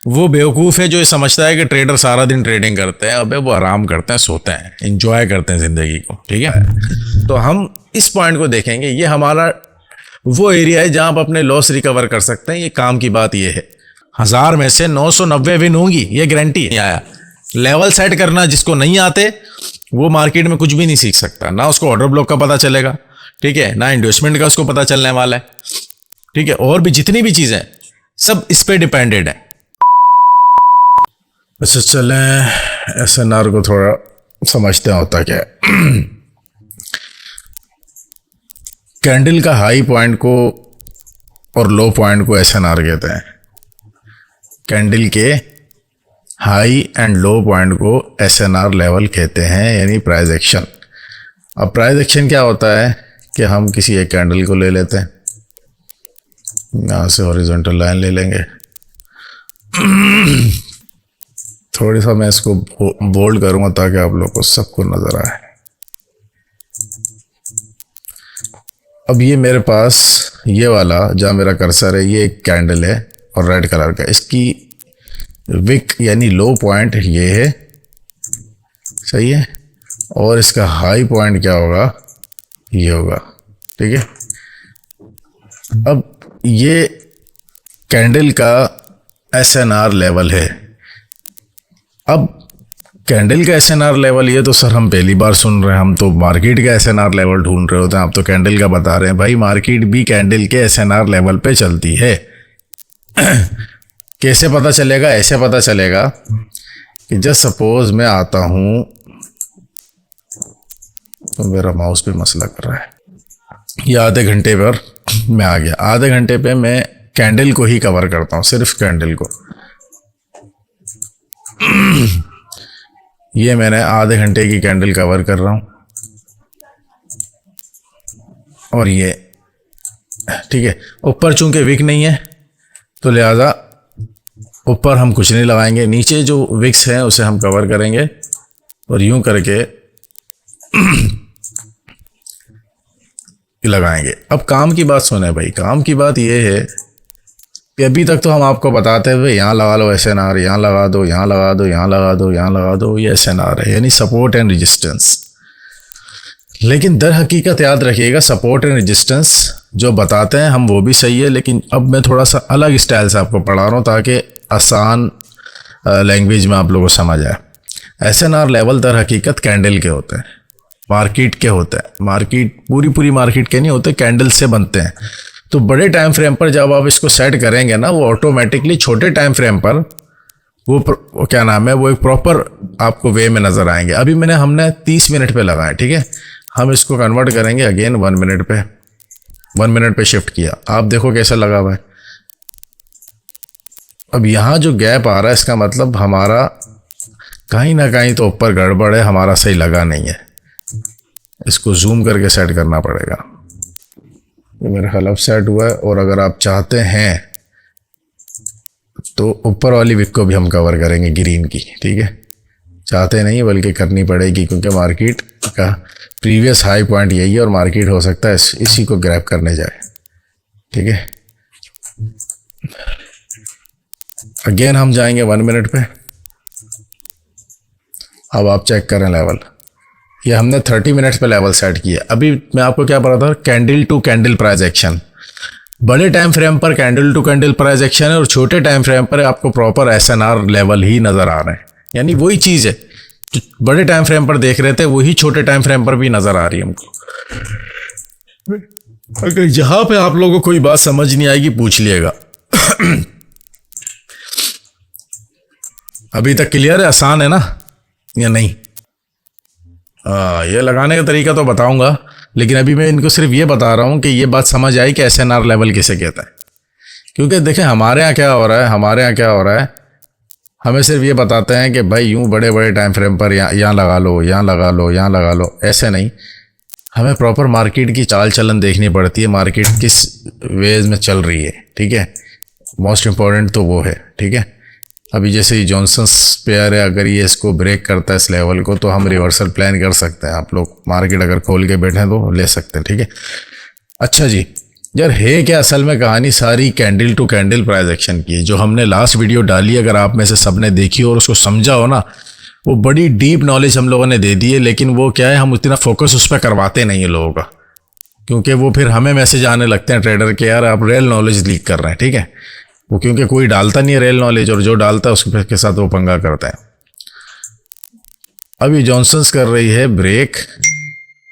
वो बेवकूफ़ है जो ये समझता है कि ट्रेडर सारा दिन ट्रेडिंग करते हैं। अबे वो आराम करते हैं, सोते हैं, इंजॉय करते हैं ज़िंदगी को। ठीक है, तो हम इस पॉइंट को देखेंगे। ये हमारा वो एरिया है जहां आप अपने लॉस रिकवर कर सकते हैं। ये काम की बात ये है, 1000 में से 990 विन होंगी, ये गारंटी नहीं आया। लेवल सेट करना जिसको नहीं आते वो मार्केट में कुछ भी नहीं सीख सकता। ना उसको ऑर्डर ब्लॉक का पता चलेगा, ठीक है, ना इन्वेस्टमेंट का उसको पता चलने वाला है। ठीक है, और भी जितनी भी चीजें सब इस पे डिपेंडेड है। अच्छा चलें एसएनआर को थोड़ा समझते हैं होता क्या है। कैंडल का हाई पॉइंट को और लो पॉइंट को एसएनआर कहते हैं। कैंडल के हाई एंड लो पॉइंट को एसएनआर लेवल कहते हैं, यानी प्राइस एक्शन। अब प्राइस एक्शन क्या होता है कि हम किसी एक कैंडल को ले लेते हैं, यहाँ से हॉरिजॉन्टल लाइन ले लेंगे। थोड़ी सा मैं इसको बोल्ड करूँगा ताकि आप लोग को सबको नज़र आए। अब ये मेरे पास ये वाला जहाँ मेरा कर्सर है, ये एक कैंडल है और रेड कलर का। इसकी विक यानी लो पॉइंट ये है, सही है, और इसका हाई पॉइंट क्या होगा, ये होगा। ठीक है, अब ये कैंडल का एसएनआर लेवल है। अब कैंडल का एसएनआर लेवल, ये तो सर हम पहली बार सुन रहे हैं। हम तो मार्केट का एसएनआर लेवल ढूंढ रहे होते हैं, आप तो कैंडल का बता रहे हैं। भाई मार्केट भी कैंडल के एसएनआर लेवल पे चलती है। कैसे पता चलेगा? ऐसे पता चलेगा कि जस्ट सपोज मैं आता हूं, तो मेरा माउस पे मसला कर रहा है। ये आधे घंटे पर मैं आ गया। आधे घंटे पे मैं कैंडल को ही कवर करता हूं, सिर्फ कैंडल को। ये मैंने आधे घंटे की कैंडल कवर कर रहा हूं, और ये ठीक है। ऊपर चूंकि विक नहीं है तो लिहाजा ऊपर हम कुछ नहीं लगाएंगे, नीचे जो विक्स हैं उसे हम कवर करेंगे और यूं करके लगाएंगे। अब काम की बात सुने भाई, काम की बात ये है कि अभी तक तो हम आपको बताते हुए यहाँ लगा लो एसएनआर, यहाँ लगा दो, यहाँ लगा दो, यहाँ लगा दो, यहाँ लगा दो, ये एसएनआर है, यानी सपोर्ट एंड रेजिस्टेंस। लेकिन दर हकीकत याद रखिएगा, सपोर्ट एंड रेजिस्टेंस जो बताते हैं हम वो भी सही है, लेकिन अब मैं थोड़ा सा अलग स्टाइल से आपको पढ़ा रहा हूँ ताकि आसान लैंग्वेज में आप लोगों को समझ आए। एसएनआर लेवल दर हकीकत कैंडल के होते हैं, मार्केट के होते हैं। मार्केट पूरी मार्केट के नहीं होते, कैंडल से बनते हैं। तो बड़े टाइम फ्रेम पर जब आप इसको सेट करेंगे ना, वो ऑटोमेटिकली छोटे टाइम फ्रेम पर वो क्या नाम है, वो एक प्रॉपर आपको वे में नज़र आएंगे। अभी हमने 30 मिनट पे लगाए, ठीक है। हम इसको कन्वर्ट करेंगे अगेन 1 मिनट पे, 1 मिनट पे शिफ्ट किया। आप देखो कैसा लगा हुआ है। अब यहाँ जो गैप आ रहा है, इसका मतलब हमारा कहीं ना कहीं तो ऊपर गड़बड़ है, हमारा सही लगा नहीं है। इसको जूम करके सेट करना पड़ेगा। ये मेरा ख्याल अब सेट हुआ है। और अगर आप चाहते हैं तो ऊपर वाली विक को भी हम कवर करेंगे, ग्रीन की, ठीक है। चाहते नहीं बल्कि करनी पड़ेगी, क्योंकि मार्केट का प्रीवियस हाई पॉइंट यही है और मार्केट हो सकता है इसी को ग्रैब करने जाए, ठीक है। अगेन हम जाएंगे 1 मिनट पे। अब आप चेक करें लेवल, ये हमने 30 मिनट्स पे लेवल सेट किया। अभी मैं आपको क्या पता था, candle to candle price action. बड़े टाइम फ्रेम पर candle to candle price action है और छोटे टाइम फ्रेम पर आपको प्रॉपर एसएनआर लेवल ही नज़र आ रहे हैं। यानी वही चीज़ है जो बड़े टाइम फ्रेम पर देख रहे थे, वही छोटे टाइम फ्रेम पर भी नज़र आ रही है हमको। अगर यहाँ पे आप लोगों को कोई बात समझ नहीं आएगी पूछ लिएगा। अभी तक क्लियर है, आसान है ना या नहीं? ये लगाने का तरीका तो बताऊंगा, लेकिन अभी मैं इनको सिर्फ ये बता रहा हूँ कि ये बात समझ आई कि एसएनआर लेवल किसे कहता है। क्योंकि देखें हमारे यहाँ क्या हो रहा है, हमें सिर्फ ये बताते हैं कि भाई यूं बड़े बड़े टाइम फ्रेम पर यहाँ लगा लो, यहाँ लगा लो, यहाँ लगा लो। ऐसे नहीं, हमें प्रॉपर मार्केट की चाल चलन देखनी पड़ती है, मार्केट किस वेज में चल रही है, ठीक है। मोस्ट इम्पॉर्टेंट तो वो है, ठीक है। अभी जैसे ही जॉनसन्स पेयर है, अगर ये इसको ब्रेक करता है इस लेवल को, तो हम रिवर्सल प्लान कर सकते हैं। आप लोग मार्केट अगर खोल के बैठे हैं तो ले सकते हैं, ठीक है। अच्छा जी, यार है क्या असल में कहानी सारी candle to candle price action की है। जो हमने लास्ट वीडियो डाली, अगर आप में से सबने देखी और उसको समझा हो ना, वो बड़ी डीप नॉलेज हम लोगों ने दे दी है। लेकिन वो क्या है, हम उतना फोकस उस पर करवाते नहीं है लोगों का, क्योंकि वो फिर हमें मैसेज आने लगते हैं ट्रेडर के, यार आप रियल नॉलेज लीक कर रहे हैं। ठीक है, वो क्योंकि कोई डालता नहीं है रियल नॉलेज, और जो डालता है उसके साथ वो पंगा करता है। अभी जॉनसन्स कर रही है ब्रेक,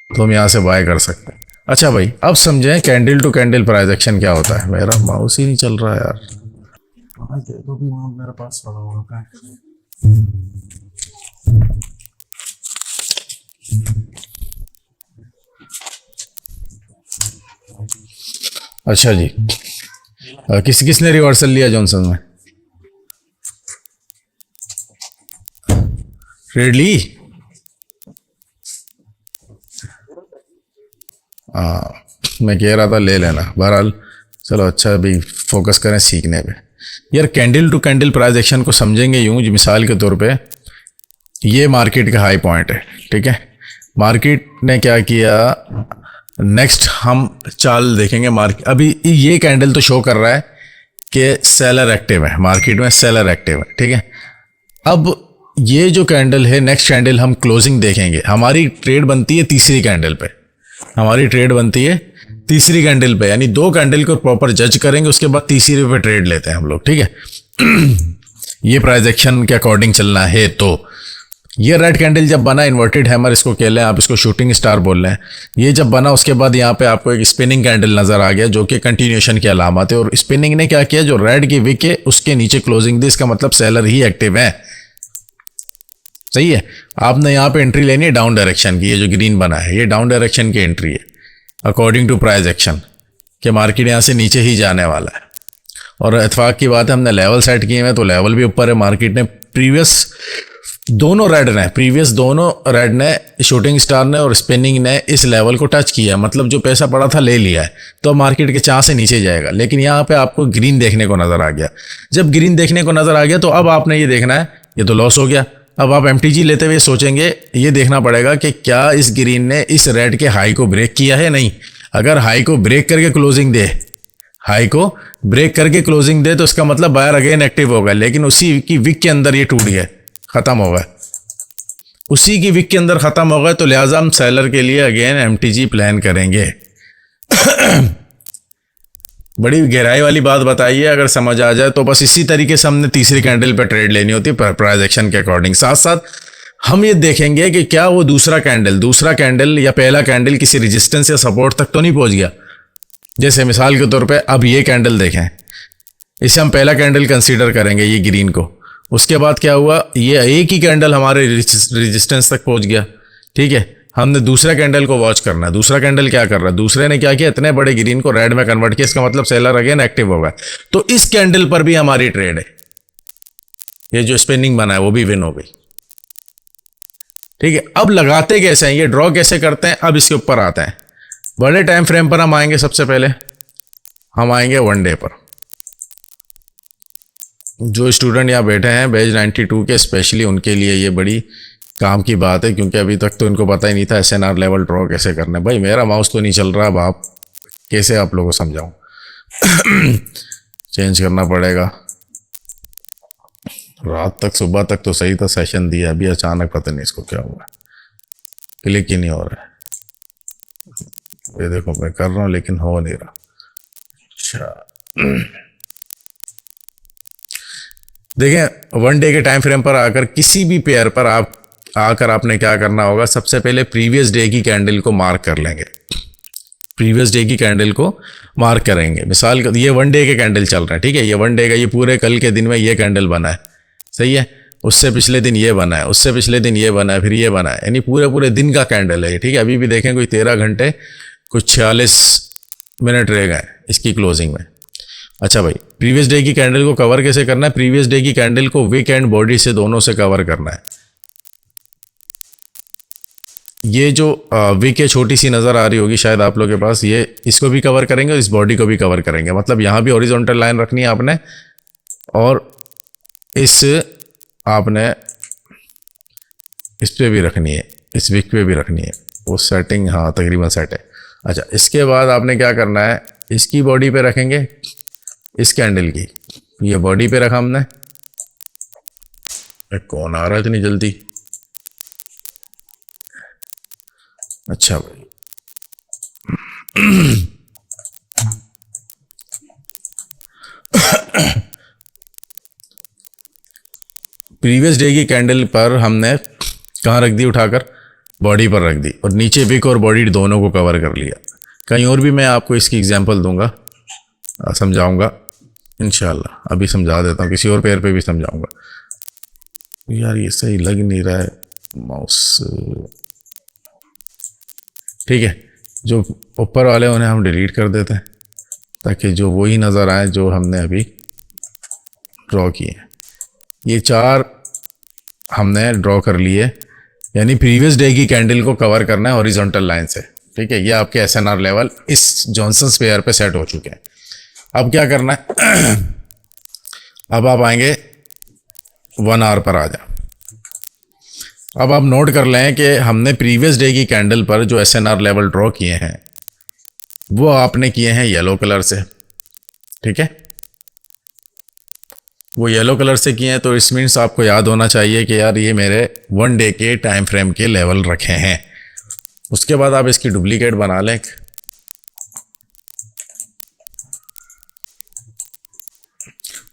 तो हम यहाँ से बाय कर सकते हैं। अच्छा भाई, अब समझें candle to candle price action क्या होता है। मेरा माउस ही नहीं चल रहा है यार। तो भी वहाँ मेरे पास पड़ा होगा। अच्छा जी, किसने रिवर्सल लिया जॉनसन में? ट्रेड ली? मैं कह रहा था ले लेना। बहरहाल चलो, अच्छा अभी फोकस करें सीखने पे। यार candle to candle price action को समझेंगे यूं, मिसाल के तौर पे ये मार्केट का हाई पॉइंट है। ठीक है, मार्केट ने क्या किया, नेक्स्ट हम चाल देखेंगे। मार्केट अभी ये कैंडल तो शो कर रहा है कि सेलर एक्टिव है, मार्केट में सेलर एक्टिव है। ठीक है, अब ये जो कैंडल है, नेक्स्ट कैंडल हम क्लोजिंग देखेंगे। हमारी ट्रेड बनती है तीसरी कैंडल पे, हमारी ट्रेड बनती है तीसरी कैंडल पे, यानी दो कैंडल को प्रॉपर जज करेंगे, उसके बाद तीसरी पे ट्रेड लेते हैं हम लोग। ठीक है, ये प्राइस एक्शन के अकॉर्डिंग चलना है। तो ये रेड कैंडल जब बना, इन्वर्टेड हैमर इसको कह लें, आप इसको शूटिंग स्टार बोल रहे हैं, ये जब बना उसके बाद यहाँ पे आपको एक स्पिनिंग कैंडल नजर आ गया, जो कि कंटिन्यूएशन की अलामत है। और स्पिनिंग ने क्या किया, जो रेड की विक है उसके नीचे क्लोजिंग दी, इसका मतलब सेलर ही एक्टिव है। सही है, आपने यहाँ पे एंट्री लेनी है डाउन डायरेक्शन की। ये जो ग्रीन बना है, ये डाउन डायरेक्शन की एंट्री है अकॉर्डिंग टू प्राइस एक्शन, कि मार्केट यहाँ से नीचे ही जाने वाला है। और इत्फाक की बात है, हमने लेवल सेट किए हैं, तो लेवल भी ऊपर है। मार्केट ने प्रीवियस दोनों रेड ने, शूटिंग स्टार ने और स्पिनिंग ने इस लेवल को टच किया है, मतलब जो पैसा पड़ा था ले लिया है, तो मार्केट के चाह से नीचे जाएगा। लेकिन यहाँ पे आपको ग्रीन देखने को नजर आ गया। जब ग्रीन देखने को नजर आ गया, तो अब आपने ये देखना है, ये तो लॉस हो गया। अब आप एमटीजी लेते हुए सोचेंगे, ये देखना पड़ेगा कि क्या इस ग्रीन ने इस रेड के हाई को ब्रेक किया है, नहीं। अगर हाई को ब्रेक करके क्लोजिंग दे, हाई को ब्रेक करके क्लोजिंग दे, तो इसका मतलब बायर अगेन एक्टिव होगा। लेकिन उसी की विक के अंदर ये टूट गया, खत्म हो गया, उसी की विक के अंदर खत्म हो गया। तो लिहाजा हम सेलर के लिए अगेन एमटीजी प्लान करेंगे। बड़ी गहराई वाली बात बताइए, अगर समझ आ जाए तो बस इसी तरीके से हमने तीसरी कैंडल पे ट्रेड लेनी होती है प्राइस एक्शन के अकॉर्डिंग। साथ साथ हम ये देखेंगे कि क्या वो दूसरा कैंडल या पहला कैंडल किसी रेजिस्टेंस या सपोर्ट तक तो नहीं पहुंच गया। जैसे मिसाल के तौर पे अब ये कैंडल देखें, इसे हम पहला कैंडल कंसीडर करेंगे, ये ग्रीन को। उसके बाद क्या हुआ, ये एक ही कैंडल हमारे रेजिस्टेंस तक पहुंच गया। ठीक है, हमने दूसरा कैंडल को वॉच करना है। दूसरा कैंडल क्या कर रहा है, दूसरे ने क्या किया, इतने बड़े ग्रीन को रेड में कन्वर्ट किया, इसका मतलब सेलर अगेन एक्टिव होगा। तो इस कैंडल पर भी हमारी ट्रेड है, ये जो स्पिनिंग बना है वो भी विन हो गई। ठीक है, अब लगाते कैसे हैं, ये ड्रॉ कैसे करते हैं, अब इसके ऊपर आते हैं। बड़े टाइम फ्रेम पर हम आएंगे। सबसे पहले हम आएंगे 1 डे पर। जो स्टूडेंट यहाँ बैठे हैं बैच 92 के, स्पेशली उनके लिए ये बड़ी काम की बात है, क्योंकि अभी तक तो इनको पता ही नहीं था एसएनआर लेवल ड्रॉ कैसे करना है। भाई मेरा माउस तो नहीं चल रहा, अब आप कैसे आप लोगों को समझाऊं। चेंज करना पड़ेगा। रात तक सुबह तक तो सही था, सेशन दिया, अभी अचानक पता नहीं इसको क्या हुआ, क्लिक ही नहीं हो रहा है। ये देखो मैं कर रहा हूँ लेकिन हो नहीं रहा। अच्छा देखें, 1 डे के टाइम फ्रेम पर आकर किसी भी पेयर पर आप आकर आपने क्या करना होगा, सबसे पहले प्रीवियस डे की कैंडल को मार्क कर लेंगे। प्रीवियस डे की कैंडल को मार्क करेंगे। मिसाल ये 1 डे के कैंडल चल रहे हैं, ठीक है, ये 1 डे का, ये पूरे कल के दिन में ये कैंडल बना है, सही है। उससे पिछले दिन ये बना है, उससे पिछले दिन ये बना है, फिर ये बना है, यानी पूरे दिन का कैंडल है, ठीक है। अभी भी देखें कोई 13 घंटे कुछ 46 मिनट रह गए इसकी क्लोजिंग में। अच्छा भाई, प्रीवियस डे की कैंडल को कवर कैसे करना है, प्रीवियस डे की कैंडल को विक एंड बॉडी से दोनों से कवर करना है। ये जो विक है छोटी सी नज़र आ रही होगी शायद आप लोगों के पास, ये इसको भी कवर करेंगे और इस बॉडी को भी कवर करेंगे। मतलब यहाँ भी हॉरिजॉन्टल लाइन रखनी है आपने, और इस आपने इस पे भी रखनी है, इस विक पे भी रखनी है। वो सेटिंग हाँ तकरीबन सेट है। अच्छा, इसके बाद आपने क्या करना है, इसकी बॉडी पे रखेंगे, इस कैंडल की ये बॉडी पे रखा हमने। कौन आ रहा है इतनी जल्दी? अच्छा भाई, प्रीवियस डे की कैंडल पर हमने कहाँ रख दी? उठाकर बॉडी पर रख दी, और नीचे विक और बॉडी दोनों को कवर कर लिया। कहीं और भी मैं आपको इसकी एग्जांपल दूंगा, समझाऊंगा इंशाल्लाह। अभी समझा देता हूँ, किसी और पेयर पे भी समझाऊंगा। यार ये सही लग नहीं रहा है माउस। ठीक है, जो ऊपर वाले उन्हें हम डिलीट कर देते हैं ताकि जो वही नज़र आए जो हमने अभी ड्रॉ किए। ये 4 हमने ड्रॉ कर लिए, यानी प्रीवियस डे की कैंडल को कवर करना है हॉरिजॉन्टल लाइन से। ठीक है, ये आपके एसएनआर लेवल इस जॉनसन पेयर पे सेट हो चुके हैं। अब क्या करना है? अब आप आएंगे 1 आवर पर आ जा। अब आप नोट कर लें कि हमने प्रीवियस डे की कैंडल पर जो एसएनआर लेवल ड्रॉ किए हैं वो आपने किए हैं येलो कलर से। ठीक है, वो येलो कलर से किए हैं, तो इस मीन्स आपको याद होना चाहिए कि यार ये मेरे 1 डे के टाइम फ्रेम के लेवल रखे हैं। उसके बाद आप इसकी डुप्लीकेट बना लें।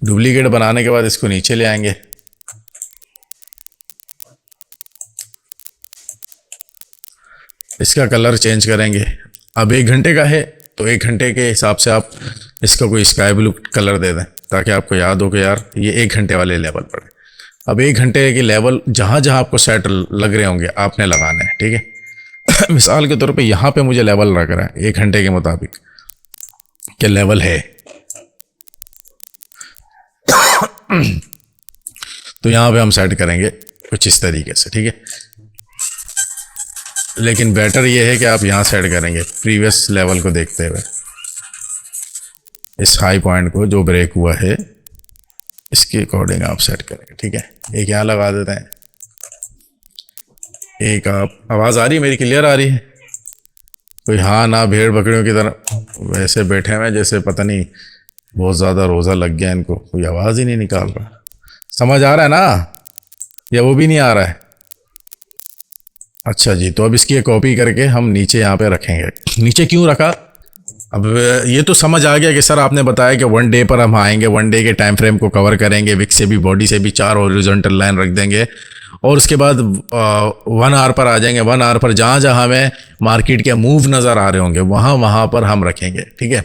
डुप्लीकेट बनाने के बाद इसको नीचे ले आएंगे। इसका कलर चेंज करेंगे। अब 1 घंटे का है तो 1 घंटे के हिसाब से आप इसका कोई स्काई ब्लू कलर दे दें ताकि आपको याद हो कि यार ये 1 घंटे वाले लेवल पर है। अब 1 घंटे के लेवल जहाँ जहाँ आपको सेट लग रहे होंगे आपने लगाने हैं। ठीक है, मिसाल के तौर पे यहाँ पे मुझे लेवल लग रहा है 1 घंटे के मुताबिक क्या लेवल है, तो यहाँ पे हम सेट करेंगे कुछ इस तरीके से। ठीक है, लेकिन बेटर ये है कि आप यहाँ सेट करेंगे प्रीवियस लेवल को देखते हुए। इस हाई पॉइंट को जो ब्रेक हुआ है इसके अकॉर्डिंग आप सेट करेंगे। ठीक है, एक यहाँ लगा देते हैं, एक आप आवाज़ आ रही है मेरी, क्लियर आ रही है? कोई हाँ ना भेड़ बकरियों की तरह वैसे बैठे हुए जैसे पता नहीं बहुत ज़्यादा रोज़ा लग गया इनको, कोई आवाज़ ही नहीं निकाल रहा। समझ आ रहा है ना, या वो भी नहीं आ रहा है? अच्छा जी, तो अब इसकी एक कॉपी करके हम नीचे यहाँ पे रखेंगे। नीचे क्यों रखा? अब ये तो समझ आ गया कि सर आपने बताया कि 1 डे पर हम आएंगे, 1 डे के टाइम फ्रेम को कवर करेंगे, विक से भी बॉडी से भी 4 हॉरिजॉन्टल लाइन रख देंगे, और उसके बाद 1 आवर पर आ जाएंगे। 1 आवर पर जहाँ जहाँ हमें मार्केट के मूव नज़र आ रहे होंगे वहाँ वहाँ पर हम रखेंगे। ठीक है,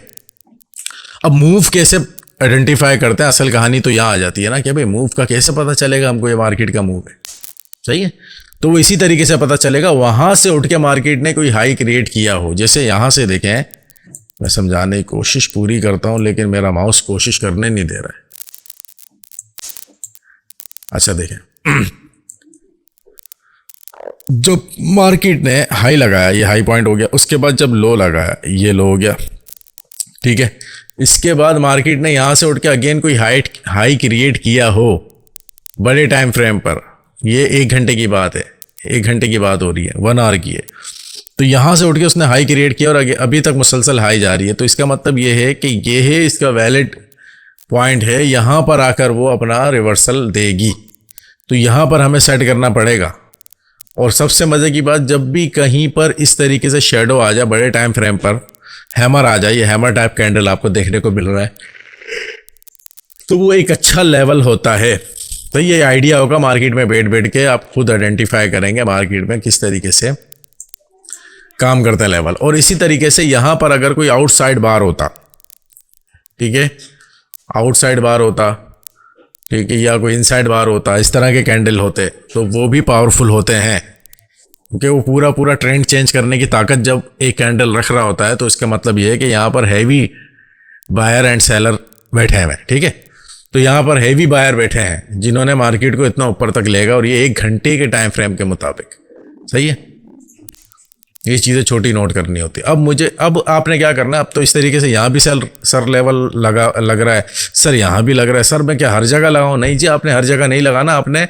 अब मूव कैसे आइडेंटिफाई करते हैं? असल कहानी तो यहाँ आ जाती है ना कि भाई मूव का कैसे पता चलेगा हमको ये मार्केट का मूव है। सही है, तो वो इसी तरीके से पता चलेगा वहाँ से उठ के मार्केट ने कोई हाई क्रिएट किया हो। जैसे यहाँ से देखें, मैं समझाने की कोशिश पूरी करता हूँ लेकिन मेरा माउस कोशिश करने नहीं दे रहा है। अच्छा देखें, जब मार्केट ने हाई लगाया, ये हाई पॉइंट हो गया, उसके बाद जब लो लगाया, ये लो हो गया। ठीक है, इसके बाद मार्केट ने यहाँ से उठ के अगेन कोई हाई क्रिएट किया हो बड़े टाइम फ्रेम पर, ये 1 घंटे की बात है, 1 घंटे की बात हो रही है, 1 आवर की है, तो यहाँ से उठ के उसने हाई क्रिएट किया और अभी तक मुसलसल हाई जा रही है। तो इसका मतलब ये है कि ये है इसका वैलिड पॉइंट है, यहाँ पर आकर वो अपना रिवर्सल देगी। तो यहाँ पर हमें सेट करना पड़ेगा। और सबसे मज़े की बात, जब भी कहीं पर इस तरीके से शेडो आ जाए बड़े टाइम फ्रेम पर, हैमर आ जाए, ये हैमर टाइप कैंडल आपको देखने को मिल रहा है, तो वो एक अच्छा लेवल होता है। तो ये आइडिया होगा, मार्केट में बैठ के आप खुद आइडेंटिफाई करेंगे मार्केट में किस तरीके से काम करता है लेवल। और इसी तरीके से यहाँ पर अगर कोई आउटसाइड बार होता, ठीक है, आउटसाइड बार होता, ठीक है, या कोई इनसाइड बार होता, इस तरह के कैंडल होते तो वो भी पावरफुल होते हैं, क्योंकि वो पूरा ट्रेंड चेंज करने की ताकत जब एक कैंडल रख रहा होता है तो इसका मतलब ये है कि यहाँ पर हैवी बायर एंड सेलर बैठे हैं। ठीक है, तो यहाँ पर हैवी बायर बैठे हैं जिन्होंने मार्केट को इतना ऊपर तक लेगा, और ये 1 घंटे के टाइम फ्रेम के मुताबिक। सही है, ये चीज़ें छोटी नोट करनी होती है। अब आपने क्या करना है, अब तो इस तरीके से यहाँ भी सर लेवल लग रहा है, सर यहाँ भी लग रहा है, सर मैं क्या हर जगह लगाऊँ? नहीं जी, आपने हर जगह नहीं लगाना, आपने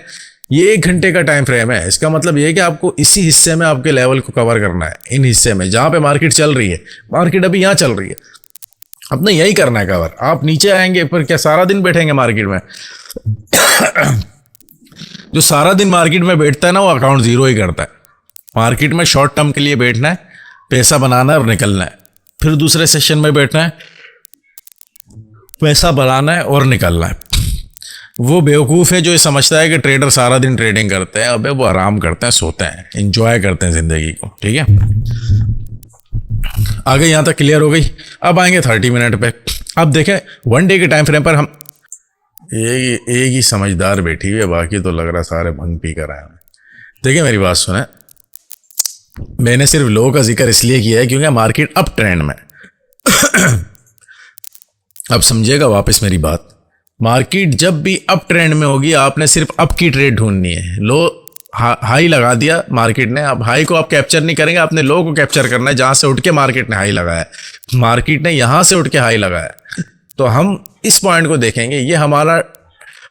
ये 1 घंटे का टाइम फ्रेम है। इसका मतलब ये है कि आपको इसी हिस्से में आपके लेवल को कवर करना है, इन हिस्से में जहाँ पे मार्केट चल रही है। मार्केट अभी यहाँ चल रही है, अपने यही करना है कवर। आप नीचे आएंगे पर क्या सारा दिन बैठेंगे मार्केट में? जो सारा दिन मार्केट में बैठता है ना, वो अकाउंट जीरो ही करता है। मार्केट में शॉर्ट टर्म के लिए बैठना है, पैसा बनाना है और निकलना है। फिर दूसरे सेशन में बैठना है, पैसा बनाना है और निकलना है। वो बेवकूफ़ है जो ये समझता है कि ट्रेडर सारा दिन ट्रेडिंग करते हैं। अबे वो आराम करते हैं, सोते हैं, इंजॉय करते हैं ज़िंदगी को। ठीक है, आगे यहाँ तक क्लियर हो गई। अब आएंगे 30 मिनट पे। अब देखें 1 डे के टाइम फ्रेम पर हम एक ही समझदार बैठी हुई है, बाकी तो लग रहा सारे भंग पी कर आए हैं। देखिए मेरी बात सुने, मैंने सिर्फ लो का जिक्र इसलिए किया है क्योंकि मार्केट अप ट्रेंड में। अब समझिएगा वापस मेरी बात, मार्केट जब भी अप ट्रेंड में होगी आपने सिर्फ अप की ट्रेड ढूंढनी है। लो हाई लगा दिया मार्केट ने, अब हाई को आप कैप्चर नहीं करेंगे, आपने लो को कैप्चर करना है जहां से उठ के मार्केट ने हाई लगाया है। मार्केट ने यहां से उठ के हाई लगाया है, तो हम इस पॉइंट को देखेंगे। ये हमारा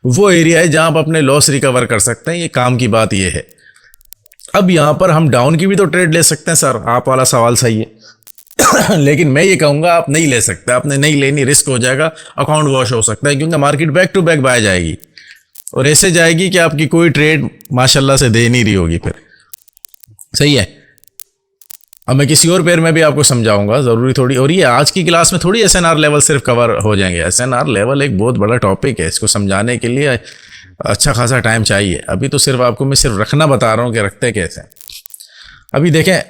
वो एरिया है जहां आप अपने लॉस रिकवर कर सकते हैं। ये काम की बात ये है। अब यहां पर हम डाउन की भी तो ट्रेड ले सकते हैं सर, आप वाला सवाल सही है। लेकिन मैं ये कहूंगा आप नहीं ले सकते, आपने नहीं लेनी, रिस्क हो जाएगा, अकाउंट वॉश हो सकता है, क्योंकि market back to back buy जाएगी और ऐसे जाएगी कि आपकी कोई ट्रेड माशाल्लाह से दे नहीं रही होगी फिर। सही है। अब मैं किसी और पेयर में भी आपको समझाऊंगा जरूरी थोड़ी, और ये आज की क्लास में थोड़ी एसएनआर लेवल सिर्फ कवर हो जाएंगे। एसएनआर लेवल एक बहुत बड़ा टॉपिक है, इसको समझाने के लिए अच्छा खासा टाइम चाहिए। अभी तो सिर्फ आपको मैं सिर्फ रखना बता रहा हूँ कि रखते कैसे। अभी देखें,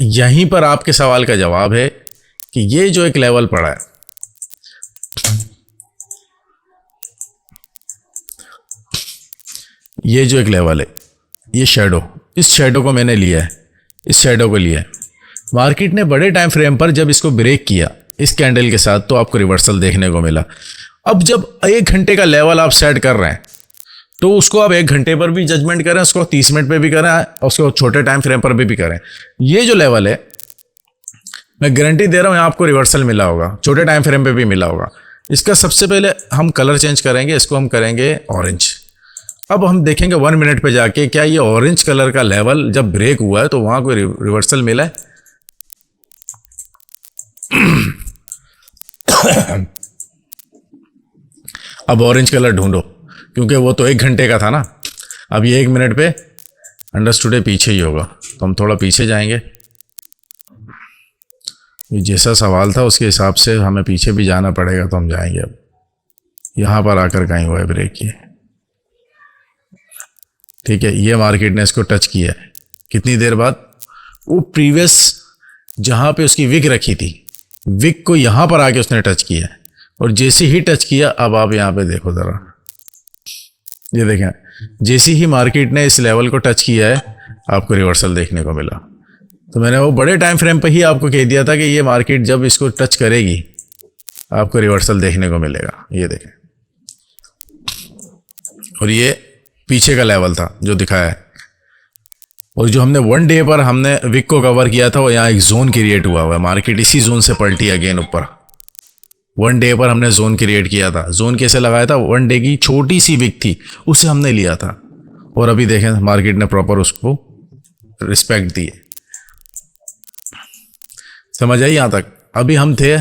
यहीं पर आपके सवाल का जवाब है कि ये जो एक लेवल पड़ा है, ये जो एक लेवल है, ये शैडो, इस शैडो को मैंने लिया है, इस शैडो को लिया है। मार्केट ने बड़े टाइम फ्रेम पर जब इसको ब्रेक किया इस कैंडल के साथ, तो आपको रिवर्सल देखने को मिला। अब जब 1 घंटे का लेवल आप सेट कर रहे हैं, तो उसको आप 1 घंटे पर भी जजमेंट करें, उसको 30 मिनट पे भी करें, और उसको छोटे टाइम फ्रेम पर भी करें। ये जो लेवल है, मैं गारंटी दे रहा हूँ आपको रिवर्सल मिला होगा, छोटे टाइम फ्रेम पे भी मिला होगा। इसका सबसे पहले हम कलर चेंज करेंगे, इसको हम करेंगे ऑरेंज। अब हम देखेंगे 1 मिनट पे जाके क्या ये ऑरेंज कलर का लेवल जब ब्रेक हुआ है तो वहां कोई रिवर्सल मिला है? अब ऑरेंज कलर ढूंढो, क्योंकि वो तो 1 घंटे का था ना। अब ये 1 मिनट पे अंडरस्टूड पीछे ही होगा, तो हम थोड़ा पीछे जाएंगे। ये जैसा सवाल था उसके हिसाब से हमें पीछे भी जाना पड़ेगा, तो हम जाएंगे। अब यहां पर आकर कहीं हुआ है ब्रेक, ये ठीक है। ये मार्केट ने इसको टच किया है कितनी देर बाद? वो प्रीवियस जहां पे उसकी विक रखी थी, विक को यहां पर आके उसने टच किया है, और जैसे ही टच किया, अब आप यहां पे देखो जरा, ये देखें, जैसे ही मार्केट ने इस लेवल को टच किया है आपको रिवर्सल देखने को मिला। तो मैंने वो बड़े टाइम फ्रेम पे ही आपको कह दिया था कि ये मार्केट जब इसको टच करेगी आपको रिवर्सल देखने को मिलेगा। ये देखें, और ये पीछे का लेवल था जो दिखाया है, और जो हमने 1 डे पर हमने विक को कवर किया था, वो यहाँ एक जोन क्रिएट हुआ है। मार्केट इसी जोन से पलटी अगेन ऊपर। 1 डे पर हमने जोन क्रिएट किया था। जोन कैसे लगाया था? 1 डे की छोटी सी विक थी, उसे हमने लिया था, और अभी देखें मार्केट ने प्रॉपर उसको रिस्पेक्ट दी है। समझ आई यहाँ तक? अभी हम थे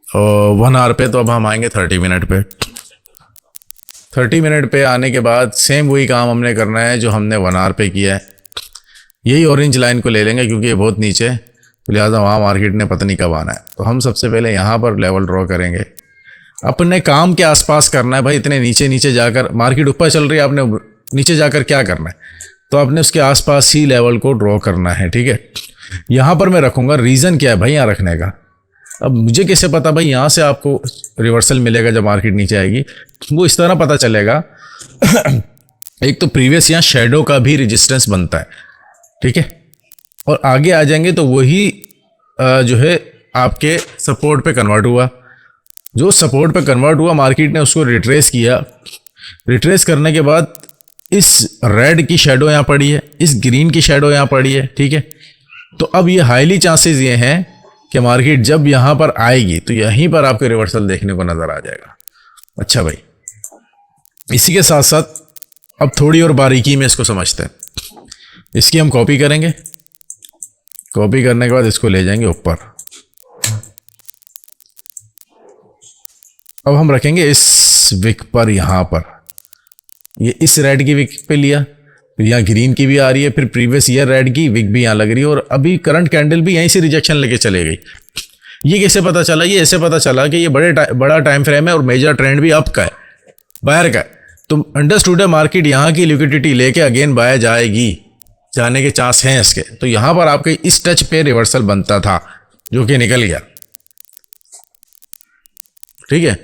1 आवर पे, तो अब हम आएंगे 30 मिनट पे। 30 मिनट पे आने के बाद सेम वही काम हमने करना है जो हमने 1 आवर पे किया है। यही ऑरेंज लाइन को ले लेंगे क्योंकि ये बहुत नीचे है, तो लिहाजा वहाँ मार्केट ने पता नहीं कब आना है। तो हम सबसे पहले यहाँ पर लेवल ड्रॉ करेंगे। अपने काम के आसपास करना है भाई। इतने नीचे नीचे जाकर, मार्केट ऊपर चल रही है, आपने नीचे जाकर क्या करना है? तो आपने उसके आसपास ही लेवल को ड्रॉ करना है। ठीक है, यहाँ पर मैं रखूँगा। रीज़न क्या है भाई यहाँ रखने का? अब मुझे कैसे पता भाई यहाँ से आपको रिवर्सल मिलेगा जब मार्केट नीचे आएगी? वो इस तरह पता चलेगा। एक तो प्रीवियस यहाँ शेडो का भी रेजिस्टेंस बनता है, ठीक है, और आगे आ जाएंगे तो वही जो है आपके सपोर्ट पे कन्वर्ट हुआ। जो सपोर्ट पे कन्वर्ट हुआ, मार्केट ने उसको रिट्रेस किया। रिट्रेस करने के बाद इस रेड की शेडो यहाँ पड़ी है, इस ग्रीन की शेडो यहाँ पड़ी है, ठीक है। तो अब ये हाईली चांसेस ये हैं कि मार्केट जब यहाँ पर आएगी तो यहीं पर आपको रिवर्सल देखने को नजर आ जाएगा। अच्छा भाई, इसी के साथ साथ अब थोड़ी और बारीकी में इसको समझते हैं। इसकी हम कॉपी करेंगे। कॉपी करने के बाद इसको ले जाएंगे ऊपर। अब हम रखेंगे इस विक पर, यहाँ पर ये इस रेड की विक पे लिया, फिर यहाँ ग्रीन की भी आ रही है, फिर प्रीवियस ईयर रेड की विक भी यहाँ लग रही है, और अभी करंट कैंडल भी यहीं से रिजेक्शन लेके चले गई। ये कैसे पता चला? ये ऐसे पता चला कि ये बड़ा टाइम फ्रेम है और मेजर ट्रेंड भी अप का है, बायर का है। तो अंडरस्टूड है मार्केट यहाँ की लिक्विडिटी लेके अगेन बाय जाएगी, जाने के चांस हैं इसके। तो यहाँ पर आपके इस टच पे रिवर्सल बनता था जो कि निकल गया, ठीक है।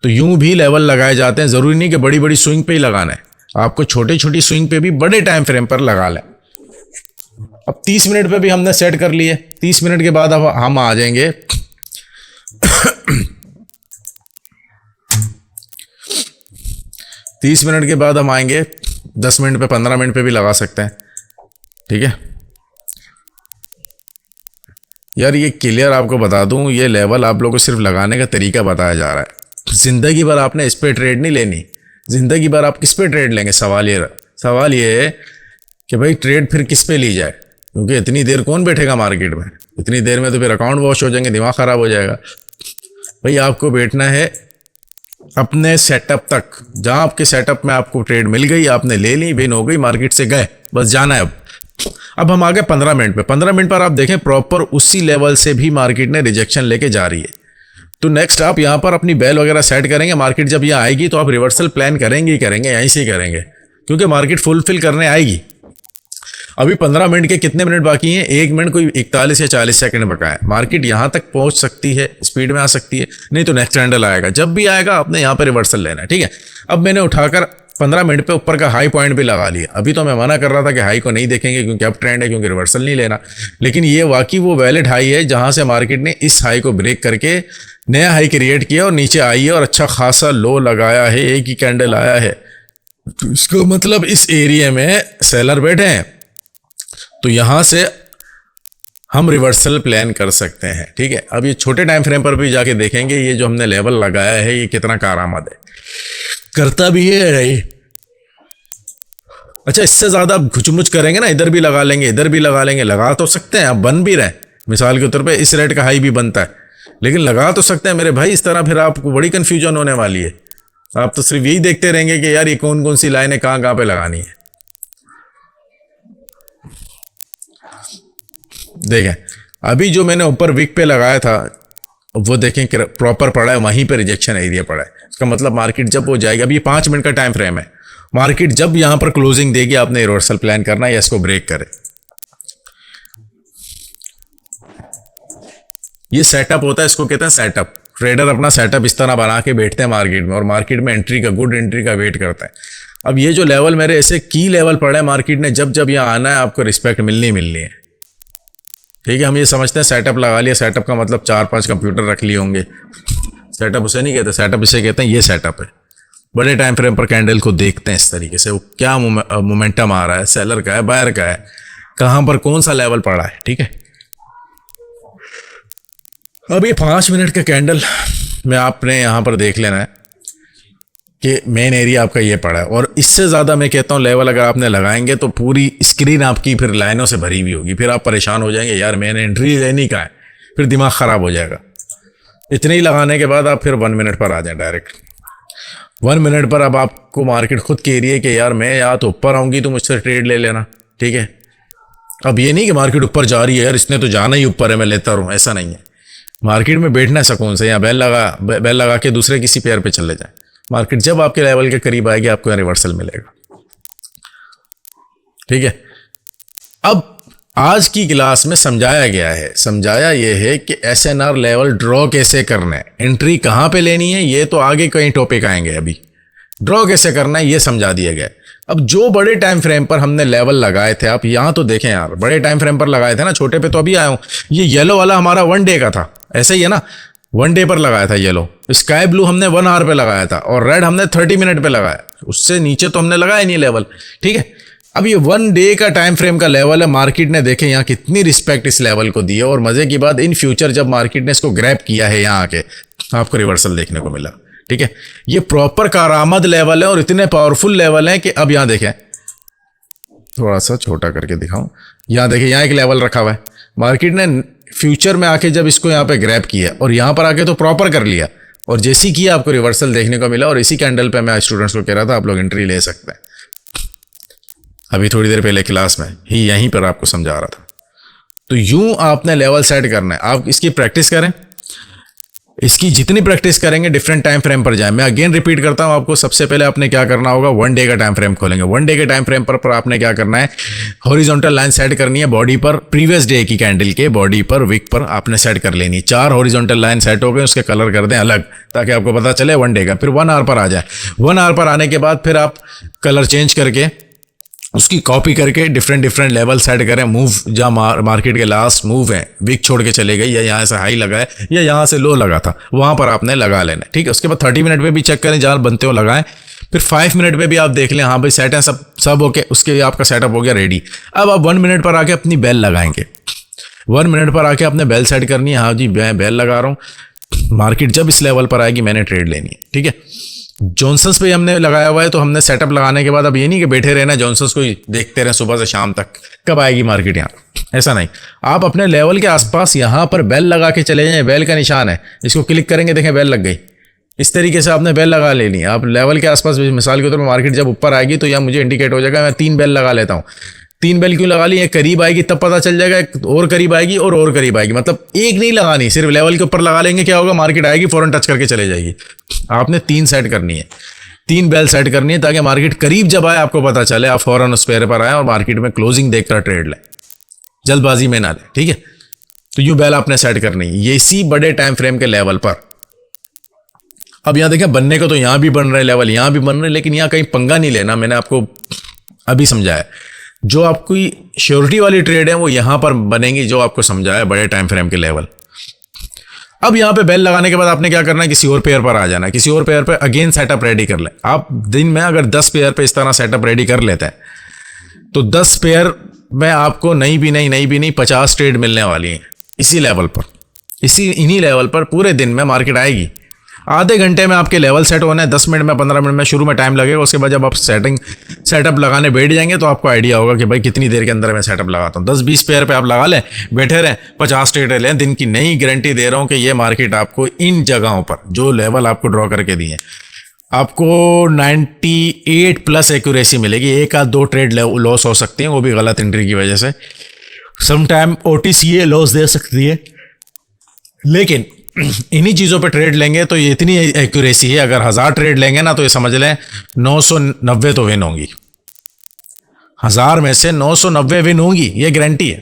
तो यूं भी लेवल लगाए जाते हैं, जरूरी नहीं कि बड़ी बड़ी स्विंग पे ही लगाना है, आपको छोटी छोटी स्विंग पे भी बड़े टाइम फ्रेम पर लगा लें। अब 30 मिनट पे भी हमने सेट कर लिए। 30 मिनट के बाद अब हम आ जाएंगे 30 मिनट के बाद हम आएंगे 10 मिनट पे, 15 मिनट पे भी लगा सकते हैं, ठीक है यार। ये क्लियर आपको बता दूं, ये लेवल आप लोगों को सिर्फ लगाने का तरीका बताया जा रहा है। जिंदगी भर आपने इस पे ट्रेड नहीं लेनी, जिंदगी भर आप किस पे ट्रेड लेंगे? सवाल ये है कि भाई ट्रेड फिर किस पे ली जाए, क्योंकि इतनी देर कौन बैठेगा मार्केट में? इतनी देर में तो फिर अकाउंट वॉश हो जाएंगे, दिमाग खराब हो जाएगा। भाई आपको बैठना है अपने सेटअप तक, जहां आपके सेटअप में आपको ट्रेड मिल गई, आपने ले ली, विन हो गई, मार्केट से गए, बस जाना है। अब हम आ गए 15 मिनट पे। 15 मिनट पर आप देखें प्रॉपर उसी लेवल से भी मार्केट ने रिजेक्शन लेके जा रही है। तो नेक्स्ट आप यहाँ पर अपनी बेल वगैरह सेट करेंगे। मार्केट जब यहाँ आएगी तो आप रिवर्सल प्लान करेंगे ही करेंगे, यहीं से ही करेंगे, क्योंकि मार्केट फुलफिल करने आएगी। अभी 15 मिनट के कितने मिनट बाकी हैं? 1 मिनट कोई 41 या 40 सेकंड बका है। मार्केट यहाँ तक पहुंच सकती है, स्पीड में आ सकती है, नहीं तो नेक्स्ट कैंडल आएगा। जब भी आएगा आपने यहाँ पे रिवर्सल लेना है, ठीक है। अब मैंने उठाकर 15 मिनट पे ऊपर का हाई पॉइंट भी लगा लिया। अभी तो मैं मना कर रहा था कि हाई को नहीं देखेंगे क्योंकि अब ट्रेंड है, क्योंकि रिवर्सल नहीं लेना, लेकिन ये वाकई वो वैलिड हाई है जहां से मार्केट ने इस हाई को ब्रेक करके नया हाई क्रिएट किया और नीचे आई है और अच्छा खासा लो लगाया है, एक ही कैंडल आया है। तो इसको मतलब इस एरिया में सेलर बैठे हैं, तो यहां से हम रिवर्सल प्लान कर सकते हैं, ठीक है। अब ये छोटे टाइम फ्रेम पर भी जाके देखेंगे ये जो हमने लेवल लगाया है ये कितना कारआमद है, करता भी है नहीं। अच्छा, इससे ज्यादा आप घुचमुच करेंगे ना, इधर भी लगा लेंगे, इधर भी लगा लेंगे, लगा तो सकते हैं, अब बन भी रहे। मिसाल के तौर पे इस रेट का हाई भी बनता है, लेकिन लगा तो सकते हैं मेरे भाई। इस तरह फिर आपको बड़ी कंफ्यूजन होने वाली है। आप तो सिर्फ यही देखते रहेंगे कि यार ये कौन कौन सी लाइनें कहां कहां पे लगानी है। देखें अभी जो मैंने ऊपर विक पे लगाया था वो देखें कि प्रॉपर पड़ा है, वहीं पे रिजेक्शन एरिया पड़ा है। इसका मतलब मार्केट जब हो जाएगी, अब ये 5 मिनट का टाइम फ्रेम है, मार्केट जब यहां पर क्लोजिंग देगी आपने रिवर्सल प्लान करना है या इसको ब्रेक करे। ये सेटअप होता है, इसको कहते हैं सेटअप। ट्रेडर अपना सेटअप इस तरह बना के बैठते हैं मार्केट में और मार्केट में एंट्री का, गुड एंट्री का वेट करता है। अब ये जो लेवल मेरे ऐसे की लेवल पड़ा है मार्केट ने, जब जब यहाँ आना है आपको रिस्पेक्ट मिलनी है, ठीक है। हम ये समझते हैं सेटअप लगा लिया, सेटअप का मतलब 4-5 कंप्यूटर रख लिए होंगे। सेटअप उसे नहीं कहते, सेटअप इसे कहते हैं ये सेटअप है। बड़े टाइम फ्रेम पर कैंडल को देखते हैं इस तरीके से, वो क्या मोमेंटम आ रहा है, सेलर का है, बायर का है, कहां पर कौन सा लेवल पड़ा है, ठीक है। अब ये 5 मिनट का कैंडल में आपने यहां पर देख लेना है कि मेन एरिया आपका ये पड़ा है, और इससे ज़्यादा मैं कहता हूँ लेवल अगर आपने लगाएंगे तो पूरी स्क्रीन आपकी फिर लाइनों से भरी हुई होगी, फिर आप परेशान हो जाएंगे, यार मैंने एंट्री लेनी का है, फिर दिमाग ख़राब हो जाएगा। इतने ही लगाने के बाद आप फिर 1 मिनट पर आ जाएं डायरेक्ट। 1 मिनट पर अब आपको मार्केट खुद कह रही है कि यार मैं या तो ऊपर आऊँगी तो मुझसे ट्रेड ले लेना, ठीक है। अब ये नहीं कि मार्केट ऊपर जा रही है, यार इसने तो जाना ही ऊपर है मैं लेता रहूँ, ऐसा नहीं है। मार्केट में बैठना सुकून से, या बेल लगा के दूसरे किसी पेयर पे चले जाए। मार्केट जब आपके लेवल के करीब आएगी आपको यहाँ रिवर्सल मिलेगा, ठीक है। अब आज की क्लास में समझाया गया है, समझाया ये है कि SNR लेवल ड्रॉ कैसे करना है, एंट्री कहाँ पे लेनी है, ये तो आगे कई टॉपिक आएंगे, अभी ड्रॉ कैसे करना है ये समझा दिया गया। अब जो बड़े टाइम फ्रेम पर हमने लेवल लगाए थे, आप यहाँ तो देखें यार, बड़े टाइम फ्रेम पर लगाए थे ना, छोटे पे तो अभी आया हूँ। ये येलो वाला हमारा 1 डे का था, ऐसे ही है ना, 1 डे पर लगाया था येलो। स्काई ब्लू हमने 1 आवर पे लगाया था, और रेड हमने 30 मिनट पे लगाया, उससे नीचे तो हमने लगाया नहीं लेवल, ठीक है। अब ये 1 डे का टाइम फ्रेम का लेवल है, मार्केट ने देखें यहाँ कितनी रिस्पेक्ट इस लेवल को दी है, और मजे की बात इन फ्यूचर जब मार्केट ने इसको ग्रैब किया है यहाँ आके आपको रिवर्सल देखने को मिला, ठीक है। ये प्रॉपर कारआमद लेवल है और इतने पावरफुल लेवल है कि अब यहाँ देखें, थोड़ा सा छोटा करके दिखाऊं, यहाँ देखिए यहाँ एक लेवल रखा हुआ है, मार्केट ने फ्यूचर में आके जब इसको यहाँ पे ग्रैब किया और यहाँ पर आके तो प्रॉपर कर लिया, और जैसी किया आपको रिवर्सल देखने को मिला, और इसी कैंडल पे मैं स्टूडेंट्स को कह रहा था आप लोग एंट्री ले सकते हैं। अभी थोड़ी देर पहले क्लास में ही यहीं पर आपको समझा रहा था। तो यूं आपने लेवल सेट करना है, आप इसकी प्रैक्टिस करें, इसकी जितनी प्रैक्टिस करेंगे डिफरेंट टाइम फ्रेम पर जाए। मैं अगेन रिपीट करता हूं आपको, सबसे पहले आपने क्या करना होगा, 1 डे का टाइम फ्रेम खोलेंगे। 1 डे के टाइम फ्रेम पर आपने क्या करना है, हॉरिजॉन्टल लाइन सेट करनी है बॉडी पर, प्रीवियस डे की कैंडल के बॉडी पर, विक पर आपने सेट कर लेनी। 4 हॉरिजॉन्टल लाइन सेट हो गए, उसके कलर कर दें अलग ताकि आपको पता चले 1 डे का। फिर 1 आवर पर आ जाए। 1 आवर पर आने के बाद फिर आप कलर चेंज करके उसकी कॉपी करके डिफरेंट लेवल सेट करें। मूव जहाँ मार्केट के लास्ट मूव है, विक छोड़ के चले गई, या यहाँ से हाई लगा है या यहाँ से लो लगा था, वहाँ पर आपने लगा लेना। ठीक है, उसके बाद 30 मिनट पे भी चेक करें जहाँ बनते हो लगाएं। फिर 5 मिनट पे भी आप देख लें, हाँ भाई सेट है सब ओके, उसके लिए आपका सेटअप हो गया रेडी। अब आप 1 मिनट पर आके अपनी बेल लगाएंगे। 1 मिनट पर आके आपने बेल सेट करनी है, हाँ जी मैं बेल लगा रहा हूँ, मार्केट जब इस लेवल पर आएगी मैंने ट्रेड लेनी है। ठीक है, जॉनसन्स पे हमने लगाया हुआ है, तो हमने सेटअप लगाने के बाद अब ये नहीं कि बैठे रहना जॉनसन्स को ही देखते रहें सुबह से शाम तक कब आएगी मार्केट, यहाँ ऐसा नहीं। आप अपने लेवल के आसपास यहाँ पर बेल लगा के चले जाएं। बेल का निशान है, इसको क्लिक करेंगे, देखें बेल लग गई। इस तरीके से आपने बेल लगा लेनी है। आप लेवल के आसपास, मिसाल के तौर पर मार्केट जब ऊपर आएगी तो यहाँ मुझे इंडिकेट हो जाएगा, मैं 3 बेल लगा लेता हूँ। 3 बेल क्यों लगा ली, ये करीब आएगी तब पता चल जाएगा, और करीब आएगी और करीब आएगी, मतलब एक नहीं लगानी, सिर्फ लेवल के ऊपर लगा लेंगे, क्या होगा मार्केट आएगी फौरन टच करके चले जाएगी। आपने 3 सेट करनी है, 3 बेल सेट करनी है ताकि मार्केट करीब जब आए आपको पता चले, आप फौरन उस पेयर पर आए और मार्केट में क्लोजिंग देखकर ट्रेड लें, जल्दबाजी में ना लें। ठीक है, तो यूं बेल आपने सेट करनी है, ये इसी बड़े टाइम फ्रेम के लेवल पर। अब यहां देखें बनने को तो यहां भी बन रहे लेवल, यहां भी बन रहे, लेकिन यहां कहीं पंगा नहीं लेना, मैंने आपको अभी समझाया। जो आपकी श्योरिटी वाली ट्रेड है वो यहां पर बनेंगी, जो आपको समझाया बड़े टाइम फ्रेम के लेवल। अब यहाँ पे बेल लगाने के बाद आपने क्या करना है, किसी और पेयर पर आ जाना है, किसी और पेयर पे अगेन सेटअप रेडी कर ले। आप दिन में अगर 10 पेयर पे इस तरह सेटअप रेडी कर लेते हैं तो 10 पेयर में आपको नहीं भी नहीं 50 ट्रेड मिलने वाली है इसी लेवल पर, इन्हीं लेवल पर पूरे दिन में मार्केट आएगी। आधे घंटे में आपके लेवल सेट होना है, 10 मिनट में 15 मिनट में शुरू में टाइम लगेगा। उसके बाद जब आप सेटअप लगाने बैठ जाएंगे तो आपको आइडिया होगा कि भाई कितनी देर के अंदर मैं सेटअप लगाता हूँ। 10-20 पेयर पे आप लगा लें, बैठे रहें, 50 ट्रेड लें दिन की। नई गारंटी दे रहा हूँ कि ये मार्केट आपको इन जगहों पर जो लेवल आपको ड्रॉ करके दिए आपको 98+ एक्यूरेसी मिलेगी। 1-2 ट्रेड लॉस हो सकती हैं, वो भी गलत एंट्री की वजह से। समटाइम OTC लॉस दे सकती है, लेकिन इन्हीं चीज़ों पे ट्रेड लेंगे तो ये इतनी एक्यूरेसी है, अगर 1000 ट्रेड लेंगे ना तो ये समझ लें 990 तो विन होंगी। 1000 में से 990 विन होंगी, ये गारंटी है।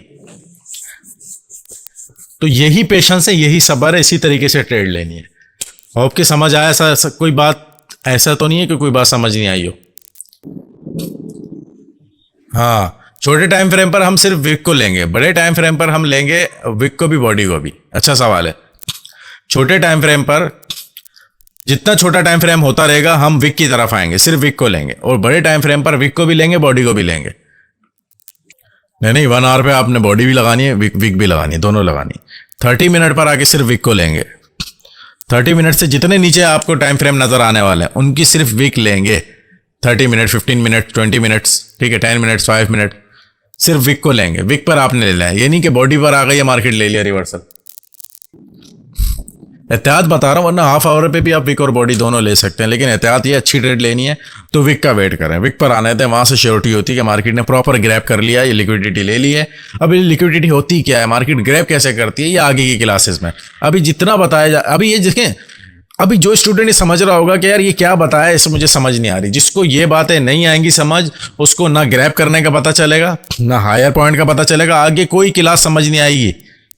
तो यही पेशेंस है, यही सब्र है, इसी तरीके से ट्रेड लेनी है। आपके समझ आया? ऐसा कोई बात ऐसा तो नहीं है कि कोई बात समझ नहीं आई हो? हाँ, छोटे टाइम फ्रेम पर हम सिर्फ विक को लेंगे, बड़े टाइम फ्रेम पर हम लेंगे विक को भी बॉडी को भी। अच्छा सवाल है। छोटे टाइम फ्रेम पर जितना छोटा टाइम फ्रेम होता रहेगा हम विक की तरफ आएंगे, सिर्फ विक को लेंगे, और बड़े टाइम फ्रेम पर विक को भी लेंगे बॉडी को भी लेंगे। नहीं 1 आवर पे आपने बॉडी भी लगानी है, विक भी लगानी है, दोनों लगानी। 30 मिनट पर आके सिर्फ विक को लेंगे। 30 मिनट से जितने नीचे आपको टाइम फ्रेम नजर आने वाले हैं उनकी सिर्फ विक लेंगे। 30 मिनट, 15 मिनट, 20 मिनट्स, ठीक है, 10 मिनट्स, 5 मिनट, सिर्फ विक को लेंगे। विक पर आपने ले लिया, ये नहीं कि बॉडी पर आ गई मार्केट ले लिया रिवर्सल। एहतियात बता रहा हूँ, वरना हाफ आवर पे भी आप विक और बॉडी दोनों ले सकते हैं, लेकिन एहतियात ये अच्छी ट्रेड लेनी है तो विक का वेट करें। विक पर आने दें, वहाँ से श्योरिटी होती है कि मार्केट ने प्रॉपर ग्रैब कर लिया, ये लिक्विडिटी ले ली है। अब ये लिक्विडिटी होती क्या है, मार्केट ग्रैब कैसे करती है, ये आगे की क्लासेस में अभी जितना बताया जा, अभी ये देखें, अभी जो स्टूडेंट ये समझ रहा होगा कि यार ये क्या बताया, इससे मुझे समझ नहीं आ रही, जिसको ये बातें नहीं आएंगी समझ, उसको ना ग्रैब करने का पता चलेगा, ना हायर पॉइंट का पता चलेगा, आगे कोई क्लास समझ नहीं आएगी।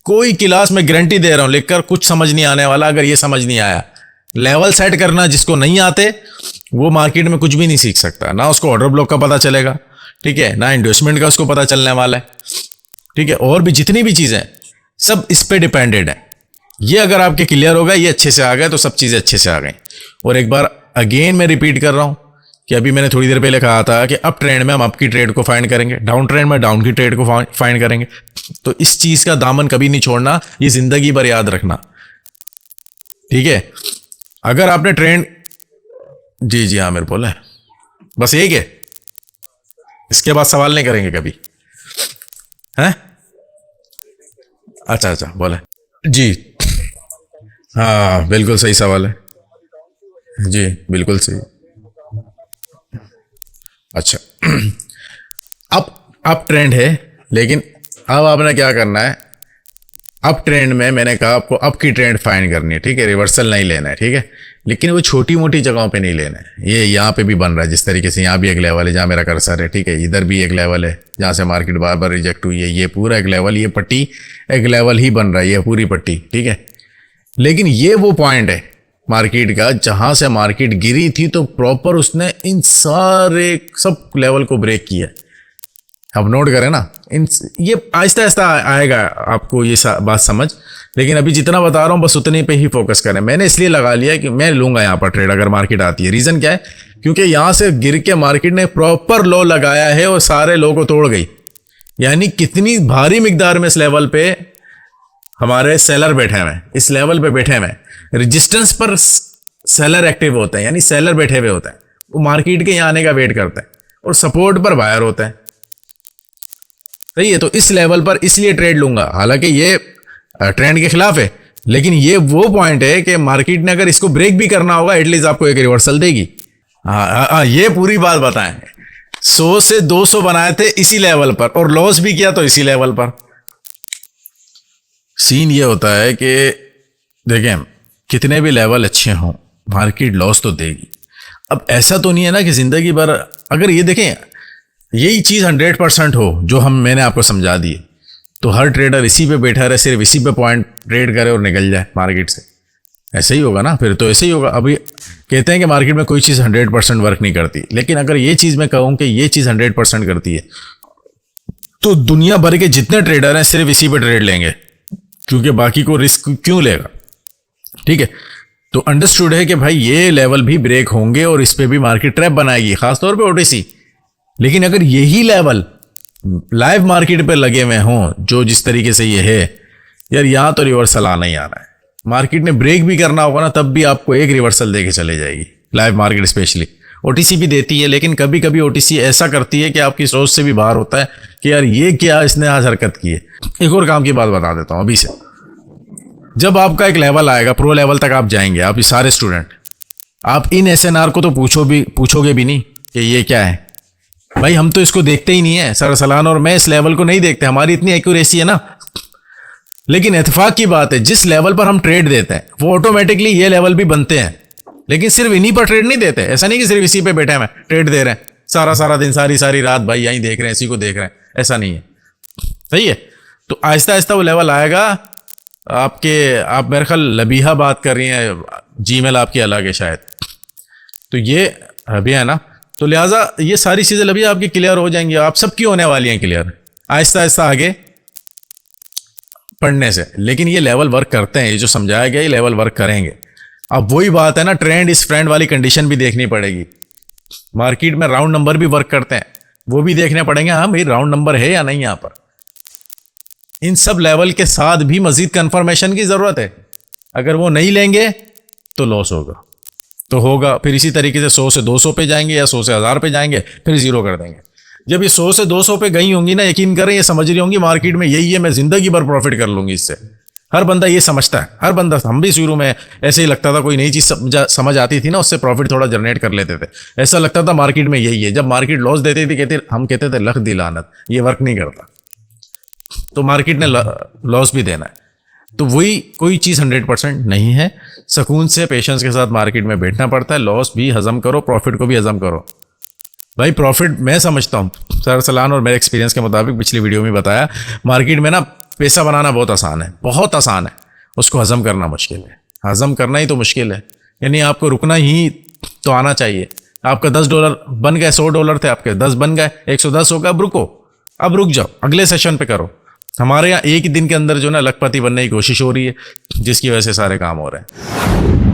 कोई क्लास में गारंटी दे रहा हूं लिखकर कुछ समझ नहीं आने वाला अगर ये समझ नहीं आया। लेवल सेट करना जिसको नहीं आते वो मार्केट में कुछ भी नहीं सीख सकता, ना उसको ऑर्डर ब्लॉक का पता चलेगा, ठीक है, ना इन्वेस्टमेंट का उसको पता चलने वाला है, ठीक है, और भी जितनी भी चीजें सब इस पे डिपेंडेड है। ये अगर आपके क्लियर होगा, ये अच्छे से आ गए तो सब चीजें अच्छे से आ गई। और एक बार अगेन मैं रिपीट कर रहा हूं कि अभी मैंने थोड़ी देर पहले कहा था कि अप ट्रेंड में हम अप की ट्रेड को फाइंड करेंगे, डाउन ट्रेंड में डाउन की ट्रेड को फाइंड करेंगे। तो इस चीज का दामन कभी नहीं छोड़ना, ये जिंदगी भर याद रखना, ठीक है। अगर आपने ट्रेंड, जी हाँ मेरे बोले, बस एक है, इसके बाद सवाल नहीं करेंगे कभी, हैं? अच्छा बोले जी, हाँ बिल्कुल सही सवाल है। जी बिल्कुल सही। अच्छा अब ट्रेंड है, लेकिन अब आपने क्या करना है, अप ट्रेंड में मैंने कहा आपको अप की ट्रेंड फाइंड करनी है, ठीक है, रिवर्सल नहीं लेना है, ठीक है, लेकिन वो छोटी मोटी जगहों पे नहीं लेना है। ये यहाँ पे भी बन रहा है जिस तरीके से, यहाँ भी एक लेवल है जहाँ मेरा कर्सर है, ठीक है, इधर भी एक लेवल है जहाँ से मार्केट बार बार रिजेक्ट हुई है, ये पूरा एक लेवल, ये पट्टी एक लेवल ही बन रहा है, ये पूरी पट्टी, ठीक है। लेकिन ये वो पॉइंट है मार्केट का जहाँ से मार्केट गिरी थी तो प्रॉपर उसने इन सारे सब लेवल को ब्रेक किया। अब नोट करें ना, ये आहिस्ता आहिस्ता आएगा आपको ये बात समझ, लेकिन अभी जितना बता रहा हूँ बस उतने पे ही फोकस करें। मैंने इसलिए लगा लिया कि मैं लूंगा यहाँ पर ट्रेड अगर मार्केट आती है। रीज़न क्या है, क्योंकि यहाँ से गिर के मार्केट ने प्रॉपर लो लगाया है और सारे लो को तोड़ गई, यानी कितनी भारी मिकदार में इस लेवल पे हमारे सेलर बैठे हुए हैं, इस लेवल पे बैठे हुए हैं। रेजिस्टेंस पर सेलर एक्टिव होते हैं, यानी सेलर बैठे हुए होते हैं, वो मार्केट के यहाँ आने का वेट करते हैं, और सपोर्ट पर बायर होते हैं, सही है। तो इस लेवल पर इसलिए ट्रेड लूंगा, हालांकि ये ट्रेंड के खिलाफ है, लेकिन ये वो पॉइंट है कि मार्केट ने अगर इसको ब्रेक भी करना होगा एटलीस्ट आपको एक रिवर्सल देगी। हाँ, ये पूरी बात बताएं। 100 से 200 बनाए थे इसी लेवल पर और लॉस भी किया तो इसी लेवल पर। सीन ये होता है कि देखें कितने भी लेवल अच्छे हों मार्केट लॉस तो देगी। अब ऐसा तो नहीं है ना कि जिंदगी भर, अगर ये देखें यही चीज़ 100% हो जो मैंने आपको समझा दी, तो हर ट्रेडर इसी पे बैठा रहे, सिर्फ इसी पे पॉइंट ट्रेड करे और निकल जाए मार्केट से, ऐसे ही होगा ना, फिर तो ऐसे ही होगा। अभी कहते हैं कि मार्केट में कोई चीज़ 100% वर्क नहीं करती, लेकिन अगर ये चीज़ मैं कहूँ कि ये चीज़ 100% करती है तो दुनिया भर के जितने ट्रेडर हैं सिर्फ इसी पे ट्रेड लेंगे, क्योंकि बाकी को रिस्क क्यों लेगा, ठीक है। तो अंडरस्टूड है कि भाई ये लेवल भी ब्रेक होंगे और इस पे भी मार्केट ट्रैप बनाएगी, खासतौर पे ओटीसी। लेकिन अगर यही लेवल लाइव मार्केट पे लगे हुए हों जो जिस तरीके से ये है, यार यहाँ तो रिवर्सल आना ही आना है। मार्केट ने ब्रेक भी करना होगा ना तब भी आपको एक रिवर्सल देके चले जाएगी, लाइव मार्केट स्पेशली। ओटीसी भी देती है, लेकिन कभी कभी ओटीसी ऐसा करती है कि आपकी सोच से भी बाहर होता है कि यार ये क्या इसने आज हरकत की है। एक और काम की बात बता देता हूँ अभी से, जब आपका एक लेवल आएगा, प्रो लेवल तक आप जाएंगे, आप ये सारे स्टूडेंट, आप इन एसएनआर को तो पूछोगे भी नहीं कि ये क्या है। भाई हम तो इसको देखते ही नहीं है, सर सलान और मैं इस लेवल को नहीं देखते, हमारी इतनी एक्यूरेसी है ना। लेकिन इत्तेफाक की बात है जिस लेवल पर हम ट्रेड देते हैं वो ऑटोमेटिकली ये लेवल भी बनते हैं, लेकिन सिर्फ इन्हीं पर ट्रेड नहीं देते। ऐसा नहीं कि सिर्फ इसी पे बैठे हैं ट्रेड दे रहे हैं सारा दिन, सारी रात भाई यहीं देख रहे हैं, इसी को देख रहे हैं, ऐसा नहीं है, सही है। तो आहिस्ता आहिस्ता वो लेवल आएगा आप मेरे ख्याल लबीहा बात कर रही हैं, जीमेल आपकी अलग है शायद, तो ये अभी है ना, तो लिहाजा ये सारी चीज़ें लबीहा आपकी क्लियर हो जाएंगी, आप सबकी होने वाली हैं क्लियर आहिस्ता आहिस्ता आगे पढ़ने से। लेकिन ये लेवल वर्क करते हैं, ये जो समझाया गया ये लेवल वर्क करेंगे। अब वही बात है ना, ट्रेंड इस फ्रेंड वाली कंडीशन भी देखनी पड़ेगी। मार्केट में राउंड नंबर भी वर्क करते हैं, वो भी देखने पड़ेंगे, हाँ भाई राउंड नंबर है या नहीं यहाँ पर। इन सब लेवल के साथ भी मजीद कंफर्मेशन की जरूरत है, अगर वो नहीं लेंगे तो लॉस होगा, तो होगा फिर इसी तरीके से 100 से 200 पे जाएंगे या 100 से 1000 पे जाएंगे, फिर जीरो कर देंगे। जब ये 100 से 200 पे गई होंगी ना, यकीन करें ये समझ रही होंगी मार्केट में यही है, मैं जिंदगी भर प्रॉफिट कर लूंगी इससे। हर बंदा ये समझता है, हर बंदा, हम भी शुरू में ऐसे ही लगता था, कोई नई चीज़ समझ आती थी ना उससे प्रॉफिट थोड़ा जनरेट कर लेते थे, ऐसा लगता था मार्केट में यही है। जब मार्केट लॉस देती थी हम कहते थे लख दी लानत, ये वर्क नहीं करता, तो मार्केट ने लॉस भी देना है। तो वही कोई चीज़ 100% नहीं है, सुकून से पेशेंस के साथ मार्केट में बैठना पड़ता है, लॉस भी हजम करो, प्रॉफिट को भी हजम करो। भाई प्रॉफिट मैं समझता हूँ सर सलान और मेरे एक्सपीरियंस के मुताबिक, पिछली वीडियो में बताया, मार्केट में ना पैसा बनाना बहुत आसान है, बहुत आसान है, उसको हजम करना मुश्किल है। हजम करना ही तो मुश्किल है, यानी आपको रुकना ही तो आना चाहिए। आपका $10 बन गए, $100 थे आपके, 10 बन गए, 110 हो गया, अब रुको, अब रुक जाओ, अगले सेशन पे करो। हमारे यहाँ एक ही दिन के अंदर जो ना लखपति बनने की कोशिश हो रही है, जिसकी वजह से सारे काम हो रहे हैं।